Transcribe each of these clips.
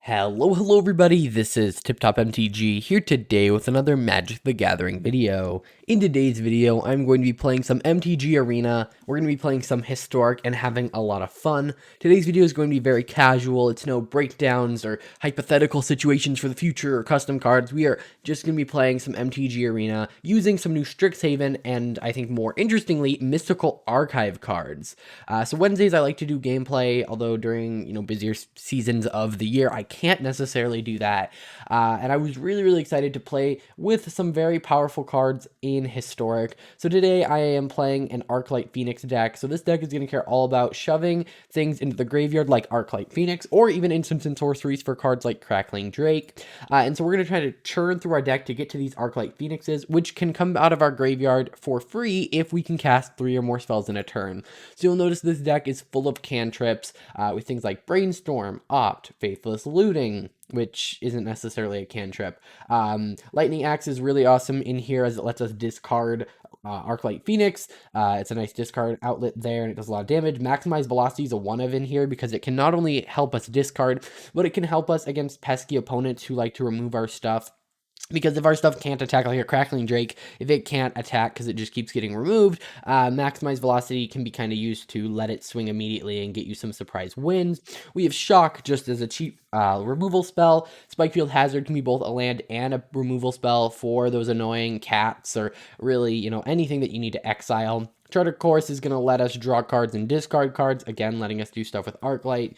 Hello everybody, this is Tip Top MTG here today with another Magic the Gathering video. In today's video, I'm going to be playing some MTG Arena, we're going to be playing some Historic and having a lot of fun. Today's video is going to be very casual, it's no breakdowns or hypothetical situations for the future or custom cards. We are just going to be playing some MTG Arena, using some new Strixhaven and I think more interestingly, Mystical Archive cards. So Wednesdays I like to do gameplay, although during busier seasons of the year I can't necessarily do that. And I was really excited to play with some very powerful cards in Historic. So today I am playing an Arclight Phoenix deck. So this deck is going to care all about shoving things into the graveyard like Arclight Phoenix, or even instants and sorceries for cards like Crackling Drake. And so we're going to try to churn through our deck to get to these Arclight Phoenixes, which can come out of our graveyard for free if we can cast 3 or more spells in a turn. So you'll notice this deck is full of cantrips with things like Brainstorm, Opt, Faithless Looting, which isn't necessarily a cantrip. Lightning Axe is really awesome in here as it lets us discard Arclight Phoenix. It's a nice discard outlet there, and it does a lot of damage. Maximize Velocity is a one of in here because it can not only help us discard, but it can help us against pesky opponents who like to remove our stuff. Because if our stuff can't attack like a Crackling Drake, if it can't attack because it just keeps getting removed, Maximize Velocity can be kind of used to let it swing immediately and get you some surprise wins. We have Shock just as a cheap removal spell. Spikefield Hazard can be both a land and a removal spell for those annoying cats or really, anything that you need to exile. Charter Course is going to let us draw cards and discard cards, again, letting us do stuff with Arclight.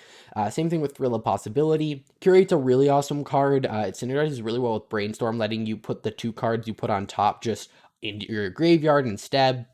Same thing with Thrill of Possibility. Curate's a really awesome card. It synergizes really well with Brainstorm, letting you put the 2 cards you put on top just into your graveyard instead.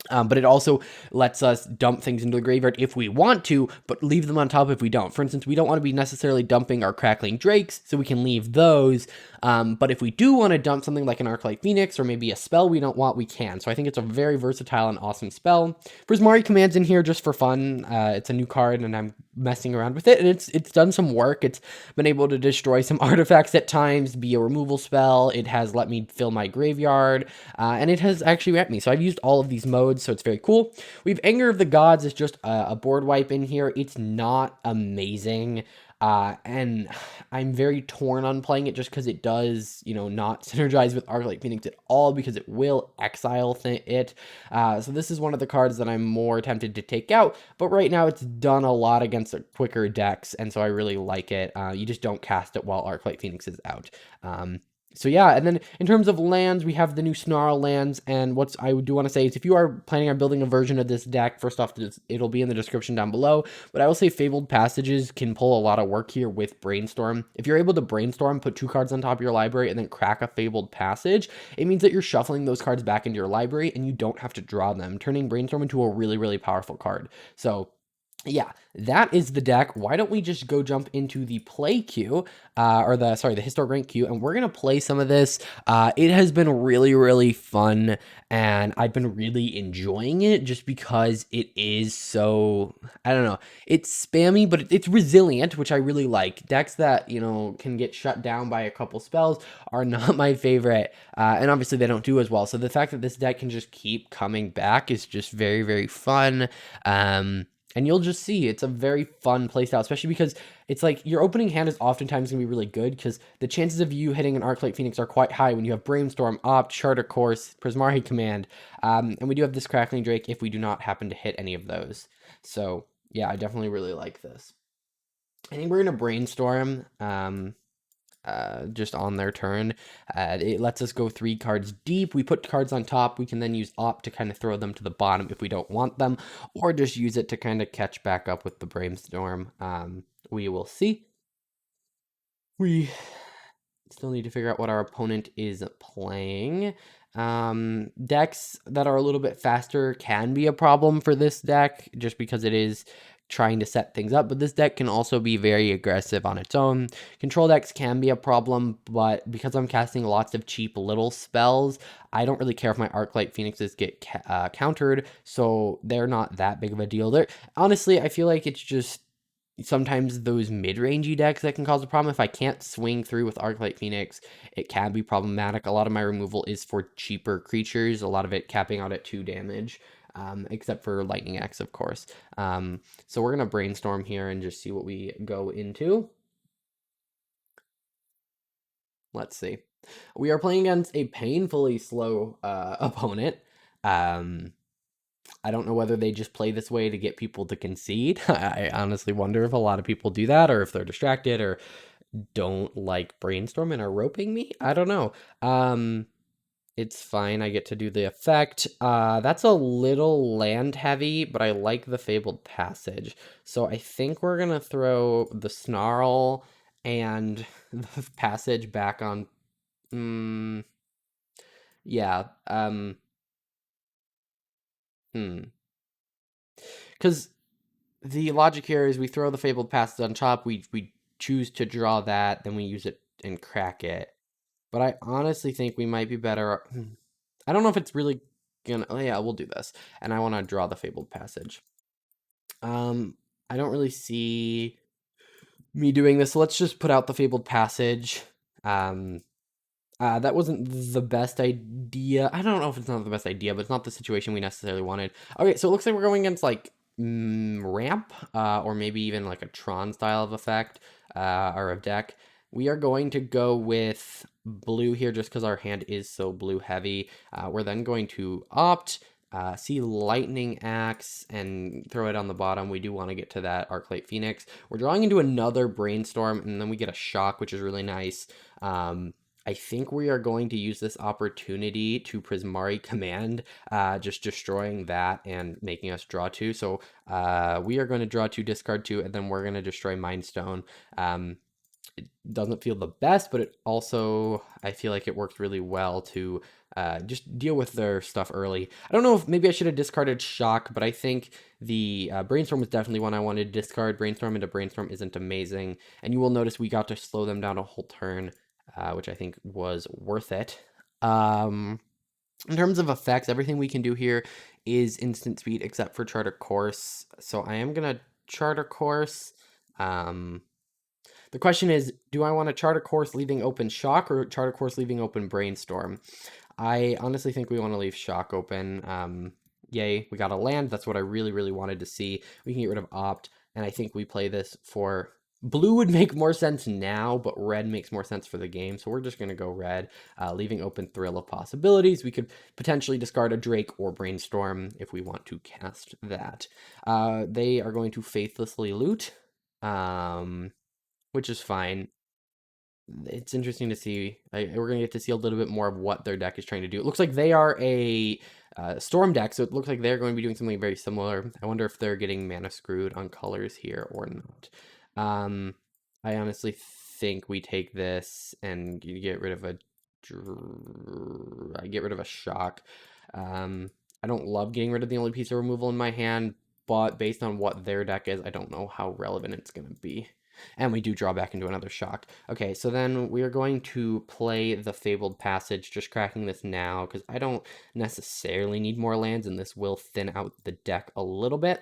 But it also lets us dump things into the graveyard if we want to, but leave them on top if we don't. For instance, we don't want to be necessarily dumping our Crackling Drakes, so we can leave those. But if we do want to dump something like an Arclight Phoenix or maybe a spell we don't want, we can. So I think it's a very versatile and awesome spell. Prismari Command's in here just for fun. It's a new card, and I'm messing around with it, and it's done some work. It's been able to destroy some artifacts at times, be a removal spell. It has let me fill my graveyard, and it has actually repped me. So I've used all of these modes, so it's very cool. We have Anger of the Gods is just a board wipe in here. It's not amazing. And I'm very torn on playing it just because it does, not synergize with Arclight Phoenix at all because it will exile it. So this is one of the cards that I'm more tempted to take out, but right now it's done a lot against quicker decks, and so I really like it. You just don't cast it while Arclight Phoenix is out. So yeah, and then in terms of lands, we have the new Snarl lands, and what I do want to say is if you are planning on building a version of this deck, first off, it'll be in the description down below, but I will say Fabled Passages can pull a lot of work here with Brainstorm. If you're able to Brainstorm, put 2 cards on top of your library, and then crack a Fabled Passage, it means that you're shuffling those cards back into your library, and you don't have to draw them, turning Brainstorm into a really powerful card. So yeah, that is the deck. Why don't we just go jump into the play queue, the historic rank queue, and we're gonna play some of this. It has been really fun, and I've been really enjoying it just because it is so, I don't know, it's spammy, but it's resilient, which I really like. Decks that, can get shut down by a couple spells are not my favorite, and obviously they don't do as well. So the fact that this deck can just keep coming back is just very fun. And you'll just see it's a very fun playstyle, especially because it's like your opening hand is oftentimes going to be really good because the chances of you hitting an Arclight Phoenix are quite high when you have Brainstorm, Opt, Charter Course, Prismari Command, and we do have this Crackling Drake if we do not happen to hit any of those. So yeah, I definitely really like this. I think we're going to Brainstorm. Just on their turn. It lets us go 3 cards deep. We put cards on top. We can then use Opt to kind of throw them to the bottom if we don't want them, or just use it to kind of catch back up with the Brainstorm. We will see. We still need to figure out what our opponent is playing. Decks that are a little bit faster can be a problem for this deck just because it is trying to set things up, but this deck can also be very aggressive on its own. Control decks can be a problem, but because I'm casting lots of cheap little spells, I don't really care if my Arclight Phoenixes get countered, so they're not that big of a deal. Honestly, I feel like it's just sometimes those mid-rangey decks that can cause a problem. If I can't swing through with Arclight Phoenix, it can be problematic. A lot of my removal is for cheaper creatures, a lot of it capping out at 2 damage. Except for Lightning Axe, of course. So we're going to Brainstorm here and just see what we go into. Let's see. We are playing against a painfully slow opponent. Um, I don't know whether they just play this way to get people to concede. I honestly wonder if a lot of people do that, or if they're distracted, or don't like brainstorm and are roping me. I don't know. It's fine. I get to do the effect. That's a little land heavy, but I like the Fabled Passage. So I think we're gonna throw the Snarl and the Passage back on. Mm, yeah. Hmm. Because the logic here is we throw the Fabled Passage on top. We choose to draw that, then we use it and crack it. But I honestly think we might be better. I don't know if it's really gonna. Oh yeah, we'll do this, and I want to draw the Fabled Passage. Um, I don't really see me doing this. So let's just put out the Fabled Passage. Um, that wasn't the best idea. I don't know if it's not the best idea, but it's not the situation we necessarily wanted. Okay, so it looks like we're going against like ramp, or maybe even like a Tron style of effect, or of deck. We are going to go with blue here just because our hand is so blue heavy. We're then going to opt, see Lightning Axe, and throw it on the bottom. We do want to get to that Arclight Phoenix. We're drawing into another Brainstorm, and then we get a Shock, which is really nice. I think we are going to use this opportunity to Prismari Command, just destroying that and making us draw two. So we are going to draw two, discard two, and then we're going to destroy Mind Stone. It doesn't feel the best, but it also, I feel like it worked really well to just deal with their stuff early. I don't know if maybe I should have discarded Shock, but I think the Brainstorm was definitely one I wanted to discard. Brainstorm into Brainstorm isn't amazing, and you will notice we got to slow them down a whole turn, which I think was worth it. In terms of effects, everything we can do here is instant speed except for Charter Course. So I am going to Charter Course. The question is, do I want to Charter Course leaving open Shock or Charter Course leaving open Brainstorm? I honestly think we want to leave Shock open. Yay, we got a land. That's what I really, really wanted to see. We can get rid of Opt, and I think we play this for... Blue would make more sense now, but red makes more sense for the game, so we're just going to go red, leaving open Thrill of Possibilities. We could potentially discard a Drake or Brainstorm if we want to cast that. They are going to Faithlessly Loot, which is fine. It's interesting to see. We're going to get to see a little bit more of what their deck is trying to do. It looks like they are a storm deck, so it looks like they're going to be doing something very similar. I wonder if they're getting mana screwed on colors here or not. I honestly think we take this and you get rid of a... I get rid of a Shock. I don't love getting rid of the only piece of removal in my hand, but based on what their deck is, I don't know how relevant it's going to be. And we do draw back into another Shock. Okay, so then we are going to play the Fabled Passage, just cracking this now, because I don't necessarily need more lands, and this will thin out the deck a little bit.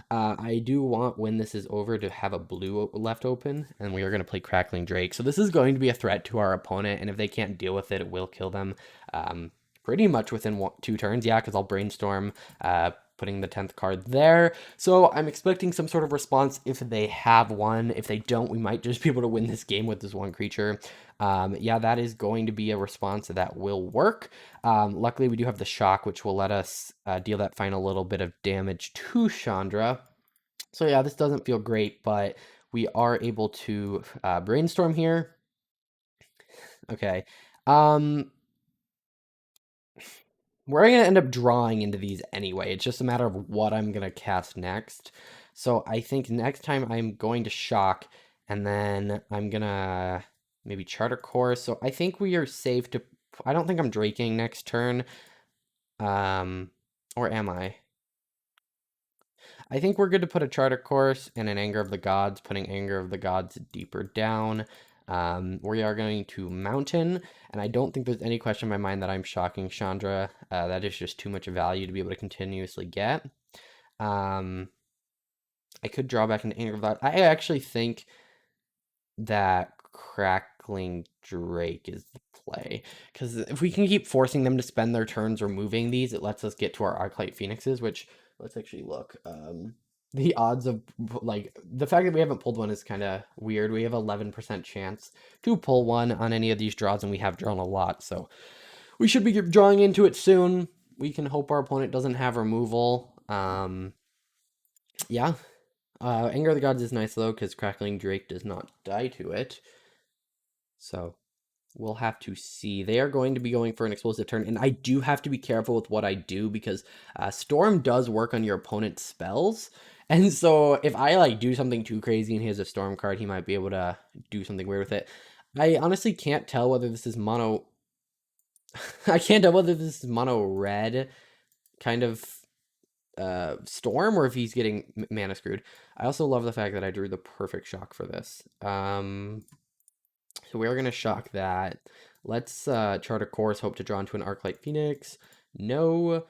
I do want, when this is over, to have a blue left open, and we are going to play Crackling Drake. So this is going to be a threat to our opponent, and if they can't deal with it, it will kill them. Pretty much within 2 turns, yeah, because I'll Brainstorm, putting the 10th card there. So I'm expecting some sort of response if they have one. If they don't, we might just be able to win this game with this one creature. Yeah, that is going to be a response that will work. Luckily, we do have the Shock, which will let us deal that final little bit of damage to Chandra. So yeah, this doesn't feel great, but we are able to Brainstorm here. Okay. We're going to end up drawing into these anyway. It's just a matter of what I'm going to cast next. So I think next time I'm going to Shock, and then I'm going to maybe Charter Course. So I think we are safe to... I don't think I'm Draking next turn. Or am I? I think we're good to put a Charter Course and an Anger of the Gods, putting Anger of the Gods deeper down. We are going to Mountain, and I don't think there's any question in my mind that I'm shocking Chandra. That is just too much value to be able to continuously get. I could draw back into Anger of the Gods. I actually think that Crackling Drake is the play, because if we can keep forcing them to spend their turns removing these, it lets us get to our Arclight Phoenixes, which, let's actually look. The odds of, like, the fact that we haven't pulled one is kind of weird. We have 11% chance to pull one on any of these draws, and we have drawn a lot, so we should be drawing into it soon. We can hope our opponent doesn't have removal. Yeah. Anger of the Gods is nice, though, because Crackling Drake does not die to it. So we'll have to see. They are going to be going for an explosive turn, and I do have to be careful with what I do because Storm does work on your opponent's spells. And so if I like do something too crazy and he has a Storm card, he might be able to do something weird with it. I honestly can't tell whether this is mono. I can't tell whether this is mono red kind of Storm or if he's getting mana screwed. I also love the fact that I drew the perfect shock for this. So we're going to shock that. Let's chart a course, hope to draw into an Arclight Phoenix. No.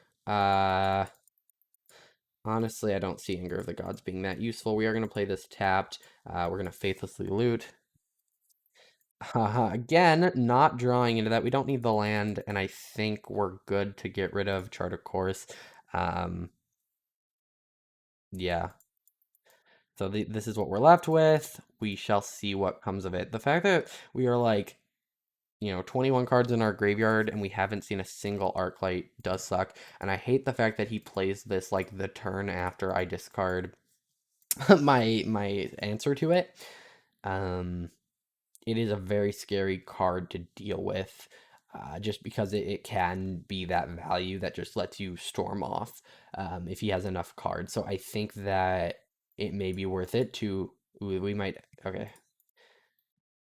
Honestly, I don't see Anger of the Gods being that useful. We are going to play this tapped. We're going to Faithlessly Loot. Again, not drawing into that. We don't need the land, and I think we're good to get rid of chart a course. Yeah. So this is what we're left with. We shall see what comes of it. The fact that we are like, 21 cards in our graveyard and we haven't seen a single Arclight does suck. And I hate the fact that he plays this like the turn after I discard my answer to it. It is a very scary card to deal with. Just because it can be that value that just lets you storm off if he has enough cards. So I think that it may be worth it to, we might, okay.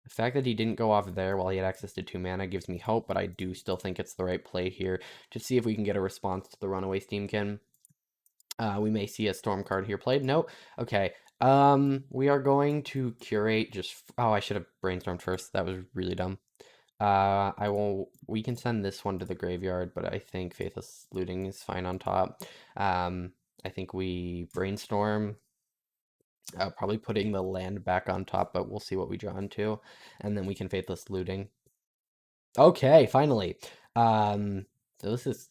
The fact that he didn't go off there while he had access to 2 mana gives me hope, but I do still think it's the right play here to see if we can get a response to the Runaway Steamkin. We may see a Storm card here played. Nope. Okay. We are going to curate just... Oh, I should have brainstormed first. That was really dumb. We can send this one to the graveyard, but I think Faithless Looting is fine on top. I think we brainstorm, probably putting the land back on top, but we'll see what we draw into, and then we can Faithless Looting. Okay, finally. So this is...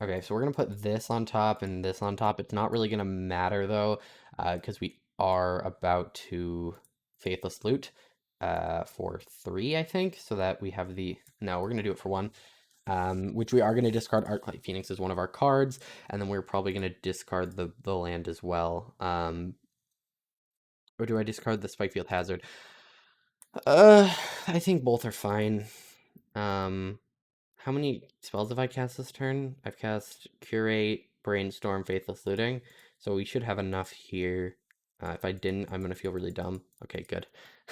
Okay, so we're going to put this on top and this on top. It's not really going to matter, though, because we are about to Faithless Loot for 3, I think, so that we have the... No, we're going to do it for 1, which we are going to discard Arclight Phoenix as one of our cards, and then we're probably going to discard the land as well. Or do I discard the Spikefield Hazard? I think both are fine. How many spells have I cast this turn? I've cast Curate, Brainstorm, Faithless Looting. So we should have enough here. If I didn't, I'm going to feel really dumb. Okay, good.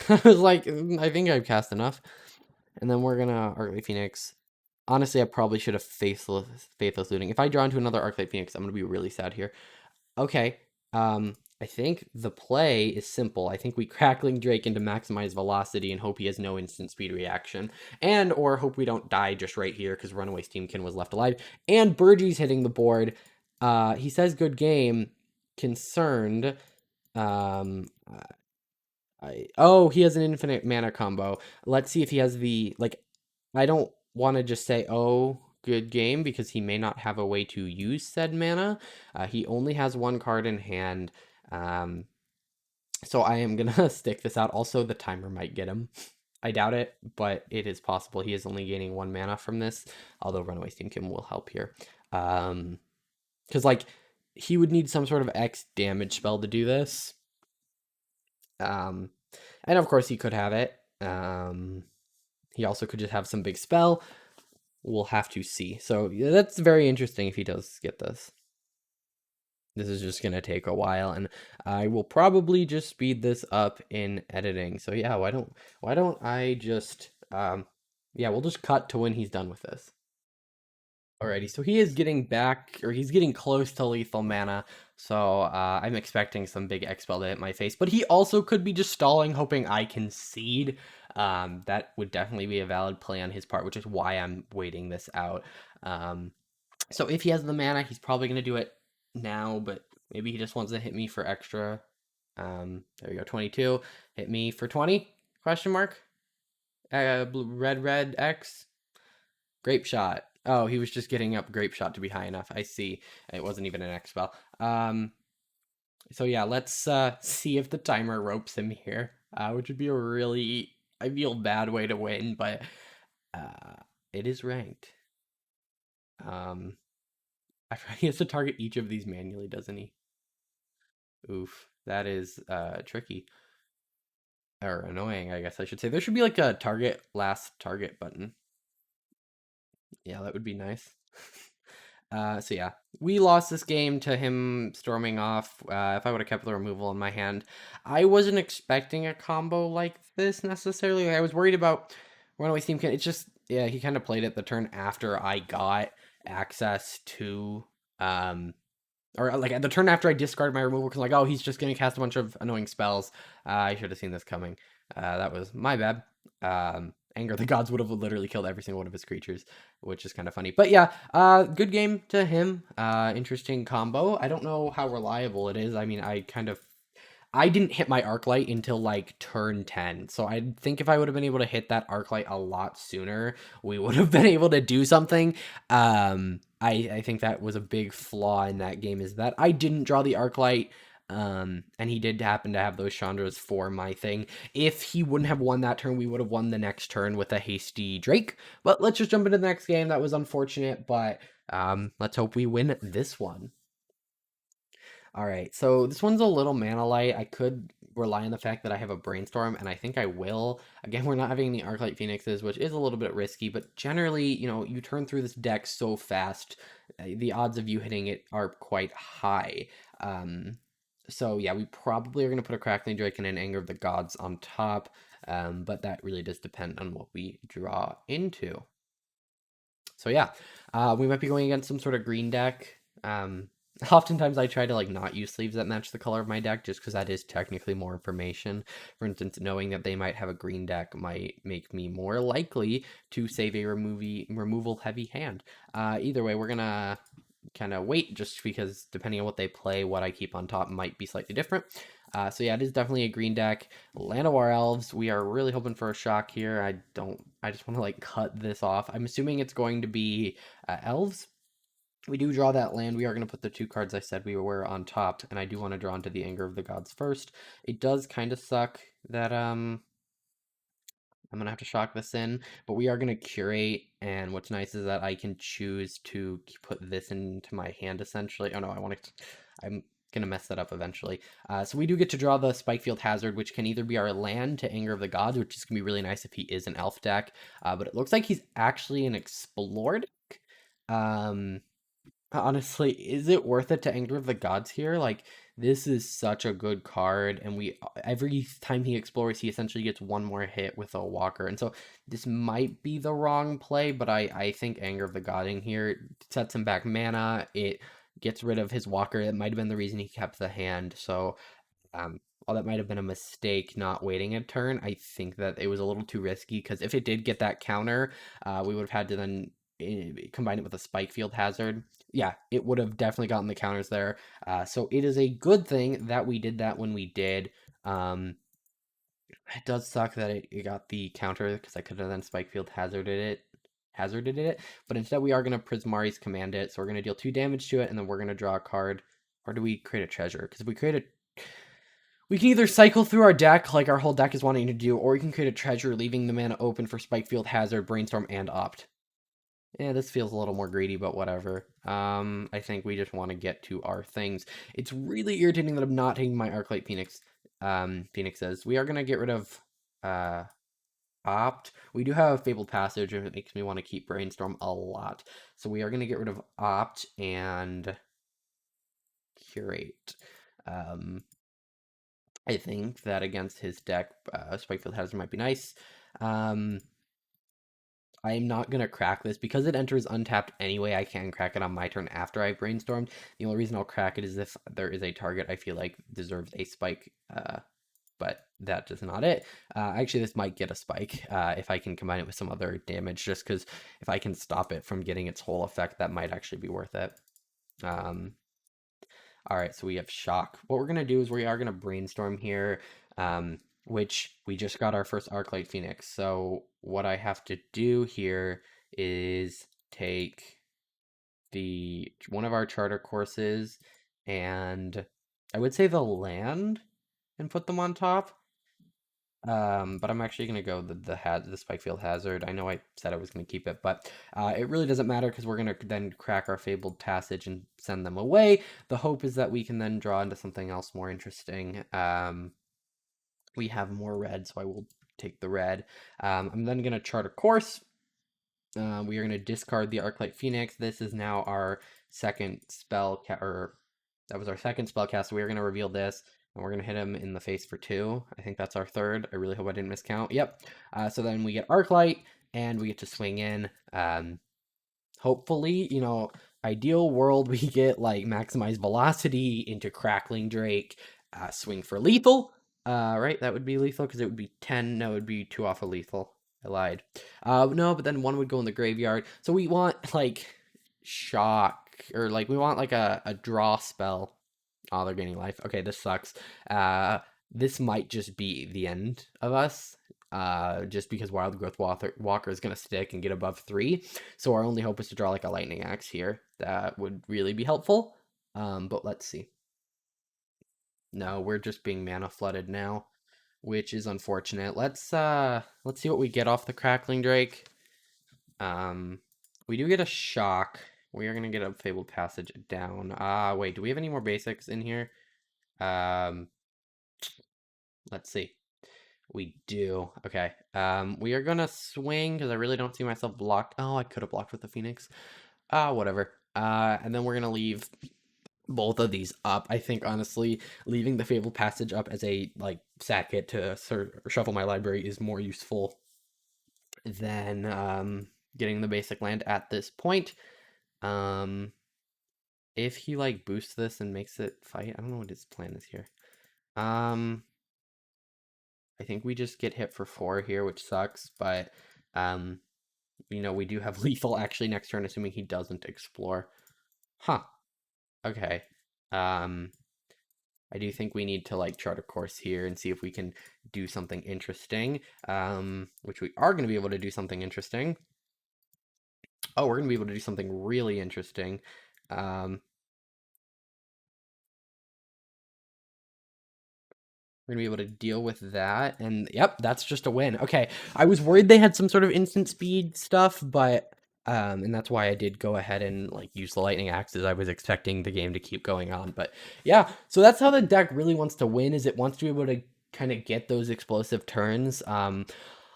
I was like, I think I've cast enough. And then we're going to Arclight Phoenix. Honestly, I probably should have Faithless Looting. If I draw into another Arclight Phoenix, I'm going to be really sad here. Okay. I think the play is simple. I think we Crackling Drake into maximize velocity and hope he has no instant speed reaction. And or hope we don't die just right here because Runaway Steamkin was left alive. And Burgie's hitting the board. He says good game. Concerned. Oh, he has an infinite mana combo. Let's see if he has the, like, I don't want to just say, oh, good game, because he may not have a way to use said mana. He only has 1 card in hand. So I am going to stick this out. Also, the timer might get him. I doubt it, but it is possible. He is only gaining 1 mana from this, although Runaway Steamkin will help here. Because, like, he would need some sort of X damage spell to do this. And of course he could have it. He also could just have some big spell. We'll have to see. So that's very interesting if he does get this. This is just going to take a while, and I will probably just speed this up in editing. So yeah, why don't I just, yeah, we'll just cut to when he's done with this. Alrighty, so he is getting back, or he's getting close to lethal mana, so I'm expecting some big X-Spell to hit my face, but he also could be just stalling, hoping I concede. That would definitely be a valid play on his part, which is why I'm waiting this out. So if he has the mana, he's probably going to do it now, but maybe he just wants to hit me for extra. There we go, 22. Hit me for 20? Question mark? Red X? Grape Shot. Oh, he was just getting up Grape Shot to be high enough. I see. It wasn't even an X spell. So yeah, let's see if the timer ropes him here, which would be a really, I feel, bad way to win, but uh, it is ranked. Um, he has to target each of these manually, doesn't he? Oof, that is tricky or annoying, I guess I should say. There should be like a target last target button. Yeah, that would be nice. So yeah, we lost this game to him storming off. If I would have kept the removal in my hand, I wasn't expecting a combo like this necessarily. I was worried about runaway steam. It's just yeah, he kind of played it the turn after I got access to um or like at the turn after I discarded my removal because like oh he's just gonna cast a bunch of annoying spells. I should have seen this coming. That was my bad. Anger of the Gods would have literally killed every single one of his creatures, which is kind of funny. But yeah, good game to him. Interesting combo. I don't know how reliable it is. I mean, I didn't hit my Arclight until like turn 10. So I think if I would have been able to hit that Arclight a lot sooner, we would have been able to do something. I think that was a big flaw in that game is that I didn't draw the Arclight. And he did happen to have those Chandras for my thing. If he wouldn't have won that turn, we would have won the next turn with a hasty Drake. But let's just jump into the next game. That was unfortunate, but let's hope we win this one. All right, so this one's a little mana light. I could rely on the fact that I have a brainstorm, and I think I will. Again, we're not having any Arclight Phoenixes, which is a little bit risky, but generally, you turn through this deck so fast, the odds of you hitting it are quite high. Um, so yeah, we probably are going to put a Crackling Drake and an Anger of the Gods on top, but that really does depend on what we draw into. So yeah, we might be going against some sort of green deck. Oftentimes I try to like not use sleeves that match the color of my deck just because that is technically more information. For instance, knowing that they might have a green deck might make me more likely to save a removal heavy hand. Either way, we're gonna kind of wait just because depending on what they play, what I keep on top might be slightly different. So yeah, it is definitely a green deck. Llanowar Elves, we are really hoping for a shock here. I just want to like cut this off. I'm assuming it's going to be Elves. We do draw that land. We are going to put the two cards I said we were on top, and I do want to draw into the Anger of the Gods first. It does kind of suck that I'm gonna have to shock this in, but we are gonna curate, and what's nice is that I can choose to put this into my hand essentially. Oh no, I'm gonna mess that up eventually. So we do get to draw the Spikefield Hazard, which can either be our land to Anger of the Gods, which is gonna be really nice if he is an elf deck, but it looks like he's actually an Explore deck. Um, Honestly, is it worth it to Anger of the Gods here? Like, this is such a good card, and every time he explores, he essentially gets one more hit with a walker. And so this might be the wrong play, but I think Anger of the God in here sets him back mana. It gets rid of his walker. It might have been the reason he kept the hand. So while that might have been a mistake not waiting a turn, I think that it was a little too risky because if it did get that counter, we would have had to then combine it with a Spikefield Hazard. Yeah, it would have definitely gotten the counters there. So it is a good thing that we did that when we did. Um, it does suck that it got the counter because I could have then Spikefield hazarded it, but instead we are going to Prismari's command it, so we're going to deal 2 damage to it, and then we're going to draw a card. Or do we create a treasure? Because if we create a we can either cycle through our deck like our whole deck is wanting to do, or we can create a treasure, leaving the mana open for Spikefield Hazard, Brainstorm, and Opt. Yeah, this feels a little more greedy, but whatever. I think we just want to get to our things. It's really irritating that I'm not taking my Arclight Phoenix. Phoenixes. We are gonna get rid of Opt. We do have Fabled Passage, and it makes me want to keep Brainstorm a lot. So we are gonna get rid of Opt and Curate. Um, I think that against his deck, Spikefield Hazard might be nice. I'm not going to crack this. Because it enters untapped anyway, I can crack it on my turn after I've brainstormed. The only reason I'll crack it is if there is a target I feel like deserves a spike, but that is not it. Actually, this might get a spike if I can combine it with some other damage, just because if I can stop it from getting its whole effect, that might actually be worth it. All right, so we have shock. What we're going to do is we are going to brainstorm here, which we just got our first Arclight Phoenix. So what I have to do here is take one of our charter courses and I would say the land and put them on top. But I'm actually gonna go the Spikefield Hazard. I know I said I was gonna keep it, but it really doesn't matter because we're gonna then crack our Fabled Passage and send them away. The hope is that we can then draw into something else more interesting. We have more red, so I will take the red. I'm then gonna chart a course. We are gonna discard the Arclight Phoenix. This is now our second spell, or that was our second spell cast. So we are gonna reveal this. And we're going to hit him in the face for 2. I think that's our third. I really hope I didn't miscount. Yep. So then we get Arclight, and we get to swing in. Hopefully, ideal world, we get, like, maximize velocity into Crackling Drake, swing for lethal. Right? That would be lethal, because it would be 10. No, it would be 2 off of lethal. I lied. No, but then 1 would go in the graveyard. So we want, like, shock, or, like, we want, like, a draw spell. Oh, they're gaining life. Okay, this sucks. This might just be the end of us. Just because Wild Growth Walker is going to stick and get above 3. So our only hope is to draw like a Lightning Axe here. That would really be helpful. But let's see. No, we're just being mana flooded now, which is unfortunate. Let's see what we get off the Crackling Drake. We do get a shock. We are gonna get a Fabled Passage down. Wait, do we have any more basics in here? Let's see. We do. Okay. We are gonna swing because I really don't see myself blocked. Oh, I could have blocked with the Phoenix. Whatever. And then we're gonna leave both of these up. I think honestly, leaving the Fabled Passage up as a like sack hit to shuffle my library is more useful than getting the basic land at this point. If he like boosts this and makes it fight, I don't know what his plan is here. I think we just get hit for 4 here, which sucks, but we do have lethal actually next turn, assuming he doesn't explore. Huh. Okay. I do think we need to like chart a course here and see if we can do something interesting. Which we are going to be able to do something interesting. Oh, we're going to be able to do something really interesting. We're gonna be able to deal with that, and yep, that's just a win. Okay, I was worried they had some sort of instant speed stuff, but and that's why I did go ahead and like use the lightning axes. I was expecting the game to keep going on, but yeah. So that's how the deck really wants to win. Is it wants to be able to kind of get those explosive turns.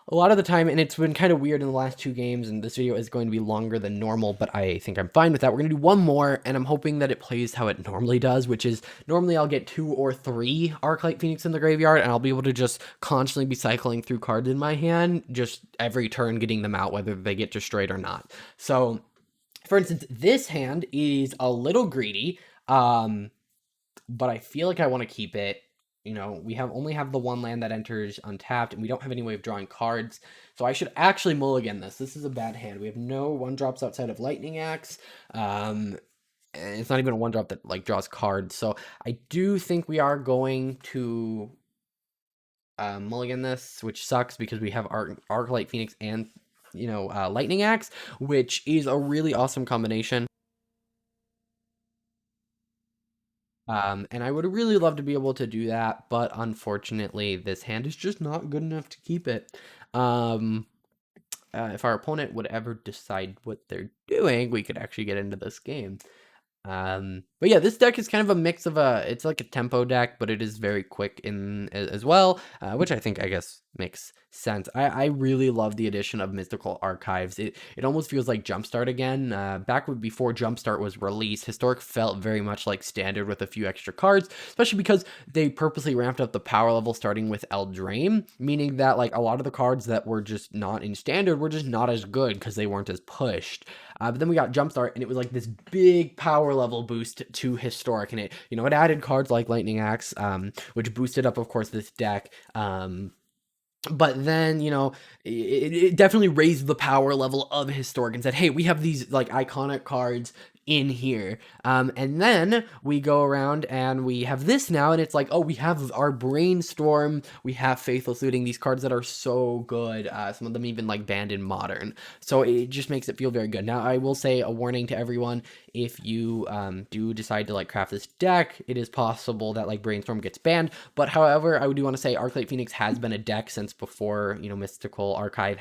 A lot of the time, and it's been kind of weird in the last 2 games, and this video is going to be longer than normal, but I think I'm fine with that. We're going to do 1 more, and I'm hoping that it plays how it normally does, which is normally I'll get 2 or 3 Arclight Phoenix in the graveyard, and I'll be able to just constantly be cycling through cards in my hand, just every turn getting them out, whether they get destroyed or not. So, for instance, this hand is a little greedy, but I feel like I want to keep it. We only have the 1 land that enters untapped, and we don't have any way of drawing cards. So I should actually mulligan this. This is a bad hand. We have no 1-drops outside of Lightning Axe. And it's not even a 1-drop that like draws cards. So I do think we are going to mulligan this, which sucks because we have Arclight Phoenix and Lightning Axe, which is a really awesome combination. And I would really love to be able to do that, but unfortunately, this hand is just not good enough to keep it. If our opponent would ever decide what they're doing, we could actually get into this game. But yeah, this deck is kind of a mix of it's like a tempo deck, but it is very quick in as well, which I guess makes sense. I really love the addition of Mystical Archives. It almost feels like Jumpstart again. Back before Jumpstart was released, Historic felt very much like Standard with a few extra cards, especially because they purposely ramped up the power level starting with Eldraine, meaning that like a lot of the cards that were just not in Standard were just not as good because they weren't as pushed. But then we got Jumpstart, and it was like this big power level boost to Historic, and it added cards like Lightning Axe, which boosted up, of course, this deck. But then, it definitely raised the power level of Historic and said, hey, we have these like iconic cards. in here. And then we go around and we have this now, and it's like, oh, we have our Brainstorm, we have Faithless Looting, these cards that are so good. Some of them even like banned in Modern. So it just makes it feel very good. Now, I will say a warning to everyone, if you do decide to like craft this deck, it is possible that like Brainstorm gets banned. But however, I do want to say Arclight Phoenix has been a deck since before, you know, Mystical Archive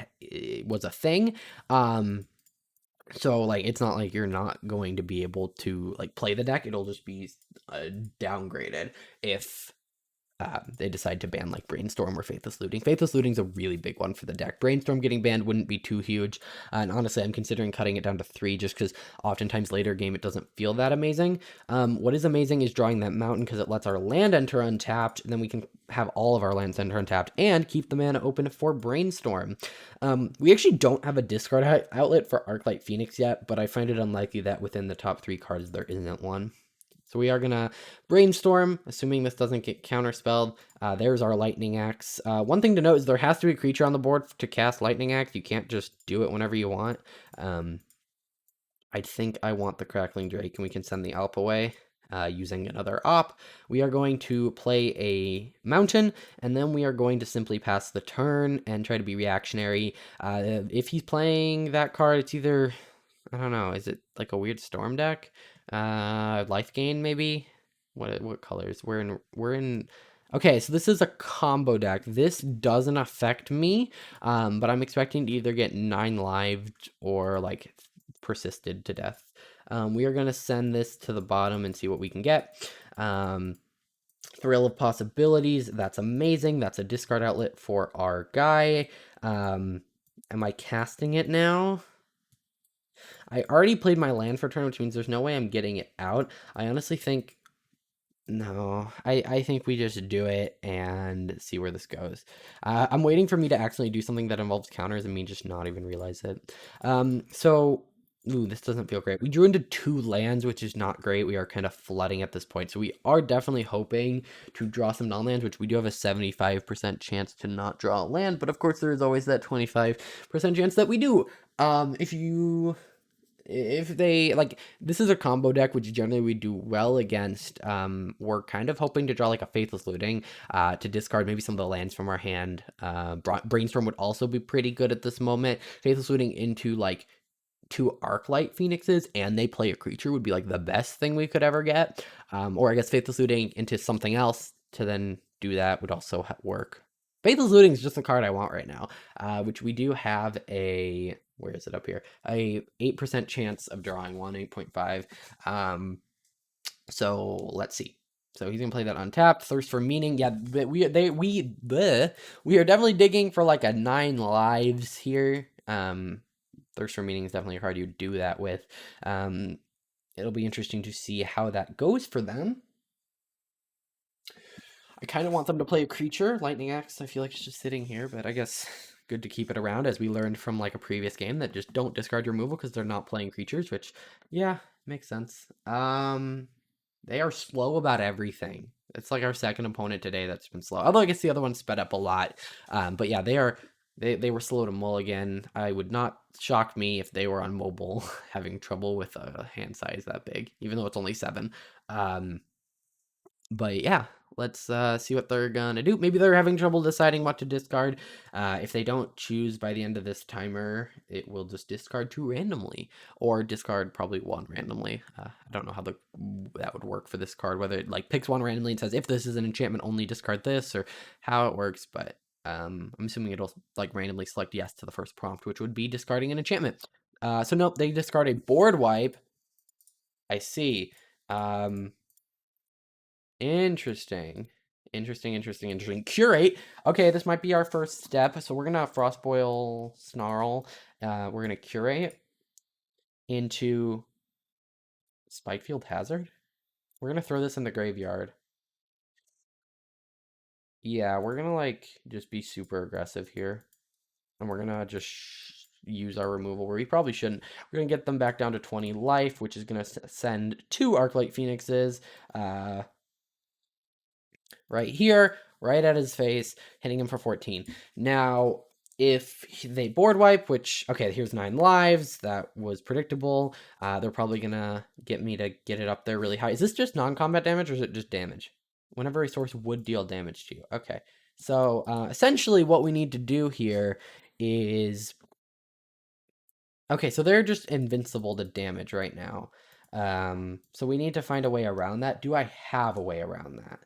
was a thing. So like it's not like you're not going to be able to like play the deck. It'll just be downgraded if they decide to ban like Brainstorm or Faithless Looting. Faithless Looting is a really big one for the deck. Brainstorm getting banned wouldn't be too huge. And honestly, I'm considering cutting it down to 3 just because oftentimes later game it doesn't feel that amazing. What is amazing is drawing that mountain because it lets our land enter untapped, and then we can have all of our lands enter untapped and keep the mana open for Brainstorm. We actually don't have a discard outlet for Arclight Phoenix yet, but I find it unlikely that within the top 3 cards there isn't one. So we are going to Brainstorm, assuming this doesn't get counterspelled. There's our Lightning Axe. One thing to note is there has to be a creature on the board to cast Lightning Axe. You can't just do it whenever you want. I think I want the Crackling Drake, and we can send the Alp away using another op. We are going to play a Mountain, and then we are going to simply pass the turn and try to be reactionary. If he's playing that card, it's either... I don't know. Is it like a weird storm deck? Life gain maybe? What colors? We're in Okay, so this is a combo deck. This doesn't affect me, but I'm expecting to either get 9 lived or like persisted to death. We are gonna send this to the bottom and see what we can get. Thrill of Possibilities, that's amazing. That's a discard outlet for our guy. Am I casting it now? I already played my land for turn, which means there's no way I'm getting it out. I honestly think... No, I think we just do it and see where this goes. I'm waiting for me to actually do something that involves counters and me just not even realize it. Ooh, this doesn't feel great. We drew into 2 lands, which is not great. We are kind of flooding at this point. So we are definitely hoping to draw some non-lands, which we do have a 75% chance to not draw a land. But of course, there is always that 25% chance that we do. If they like, this is a combo deck which generally we do well against. We're kind of hoping to draw like a Faithless Looting to discard maybe some of the lands from our hand. Brainstorm would also be pretty good at this moment. Faithless Looting into like 2 Arclight Phoenixes and they play a creature would be like the best thing we could ever get. Or I guess Faithless Looting into something else to then do that would also work. Faithless Looting is just the card I want right now, which we do have a... Where is it up here? A 8% chance of drawing one, 8.5. So let's see. So he's gonna play that untapped. Thirst for Meaning. Yeah, we are definitely digging for like a 9 lives here. Thirst for Meaning is definitely a card you do that with. It'll be interesting to see how that goes for them. I kind of want them to play a creature. Lightning Axe, I feel like it's just sitting here, but I guess good to keep it around, as we learned from like a previous game that just don't discard your removal because they're not playing creatures, which, yeah, makes sense. They are slow about everything. It's like our second opponent today that's been slow. Although I guess the other one sped up a lot. But yeah, they were slow to mulligan. I would not shock me if they were on mobile having trouble with a hand size that big, even though it's only 7. But yeah, let's see what they're gonna do. Maybe they're having trouble deciding what to discard. If they don't choose by the end of this timer, it will just discard 2 randomly, or discard probably 1 randomly. I don't know how that would work for this card, whether it like picks 1 randomly and says if this is an enchantment only discard this, or how it works. But I'm assuming it'll like randomly select yes to the first prompt, which would be discarding an enchantment. So nope, they discard a board wipe. I see. Interesting. Interesting. Curate. Okay, this might be our first step. So we're gonna Frostboil Snarl. We're gonna curate into Spikefield Hazard. We're gonna throw this in the graveyard. Yeah, we're gonna like just be super aggressive here. And we're gonna just use our removal where we probably shouldn't. We're gonna get them back down to 20 life, which is gonna send 2 Arclight Phoenixes. Right here, right at his face, hitting him for 14. Now, if they board wipe, which, okay, here's 9 lives. That was predictable. They're probably gonna get me to get it up there really high. Is this just non-combat damage, or is it just damage? Whenever a source would deal damage to you. Okay. So, essentially what we need to do here is... Okay, so they're just invincible to damage right now. So we need to find a way around that. Do I have a way around that?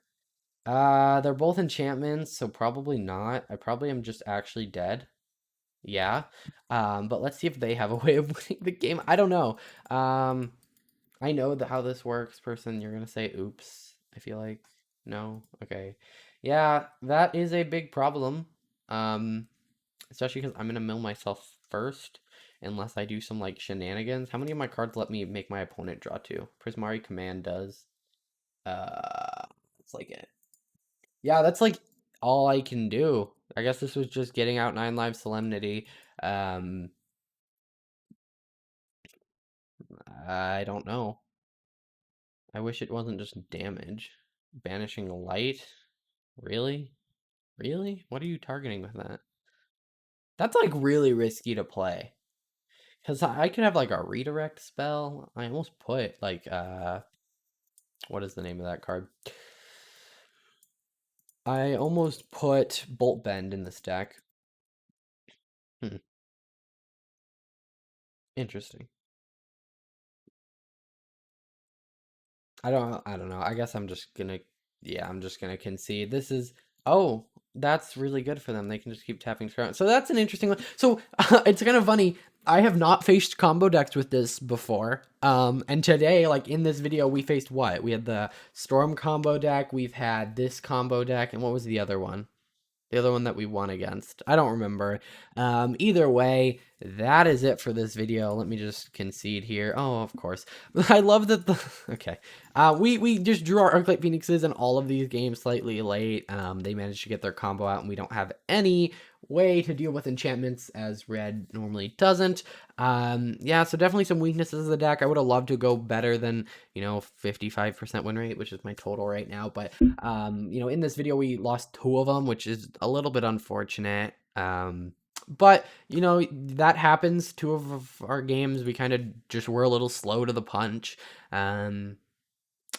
They're both enchantments, so probably not. I probably am just actually dead. Yeah. But let's see if they have a way of winning the game. I don't know. I know how this works, person. You're gonna say, oops, I feel like. No? Okay. Yeah, that is a big problem. Especially because I'm gonna mill myself first, unless I do some, like, shenanigans. How many of my cards let me make my opponent draw 2? Prismari Command does. It's like it. Yeah, that's like all I can do. I guess this was just getting out 9 live Solemnity. I don't know. I wish it wasn't just damage. Banishing Light? Really? Really? What are you targeting with that? That's like really risky to play. Because I could have like a redirect spell. I almost put like, what is the name of that card? I almost put Bolt Bend in this deck. Interesting. I don't know. I guess I'm just gonna, yeah, I'm just gonna concede. This is, oh, that's really good for them. They can just keep tapping around. So that's an interesting one. So it's kind of funny. I have not faced combo decks with this before. And today, like in this video, we faced what? We had the Storm combo deck. We've had this combo deck, and what was the other one? The other one that we won against. I don't remember. Either way, that is it for this video. Let me just concede here. Oh, of course. I love that the... Okay. We just drew our Arclight Phoenixes in all of these games slightly late. They managed to get their combo out, and we don't have any way to deal with enchantments as red normally doesn't. Yeah, so definitely some weaknesses of the deck. I would have loved to go better than, 55% win rate, which is my total right now. But, in this video, we lost 2 of them, which is a little bit unfortunate. But, that happens. 2 of our games, we kind of just were a little slow to the punch.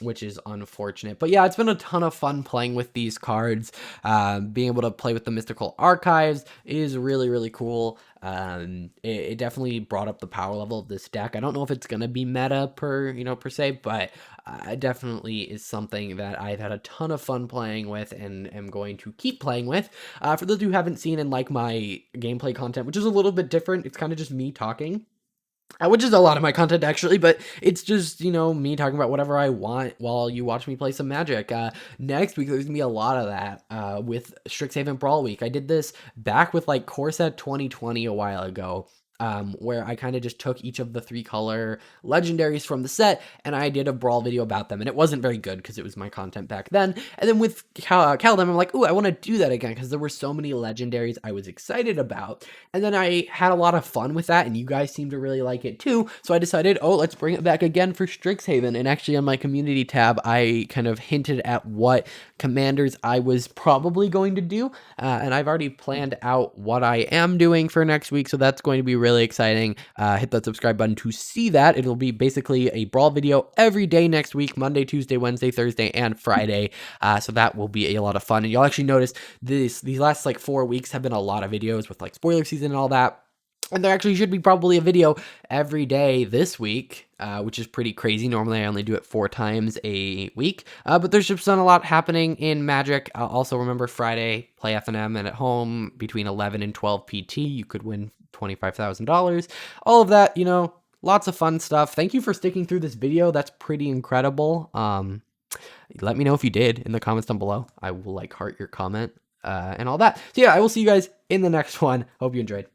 Which is unfortunate. But yeah, it's been a ton of fun playing with these cards. Being able to play with the Mystical Archives is really, really cool. It definitely brought up the power level of this deck. I don't know if it's going to be meta per se, but it definitely is something that I've had a ton of fun playing with and am going to keep playing with. For those who haven't seen and like my gameplay content, which is a little bit different, it's kind of just me talking. Which is a lot of my content, actually, but it's just, me talking about whatever I want while you watch me play some Magic. Next week, there's going to be a lot of that with Strixhaven Brawl Week. I did this back with, like, Core Set 2020 a while ago. Where I kind of just took each of the 3-color legendaries from the set, and I did a Brawl video about them, and it wasn't very good because it was my content back then. And then with Caldem, I'm like, ooh, I want to do that again because there were so many legendaries I was excited about. And then I had a lot of fun with that, and you guys seem to really like it too, so I decided, oh, let's bring it back again for Strixhaven. And actually on my community tab, I kind of hinted at what commanders I was probably going to do, and I've already planned out what I am doing for next week, so that's going to be really exciting. Hit that subscribe button to see that. It'll be basically a Brawl video every day next week, Monday, Tuesday, Wednesday, Thursday, and Friday, so that will be a lot of fun. And you'll actually notice these last like 4 weeks have been a lot of videos with like spoiler season and all that. And there actually should be probably a video every day this week, which is pretty crazy. Normally, I only do it 4 times a week, but there's just been a lot happening in Magic. Also, remember Friday, play FNM, and at home between 11 and 12 PT, you could win $25,000. All of that, lots of fun stuff. Thank you for sticking through this video. That's pretty incredible. Let me know if you did in the comments down below. I will heart your comment and all that. So yeah, I will see you guys in the next one. Hope you enjoyed.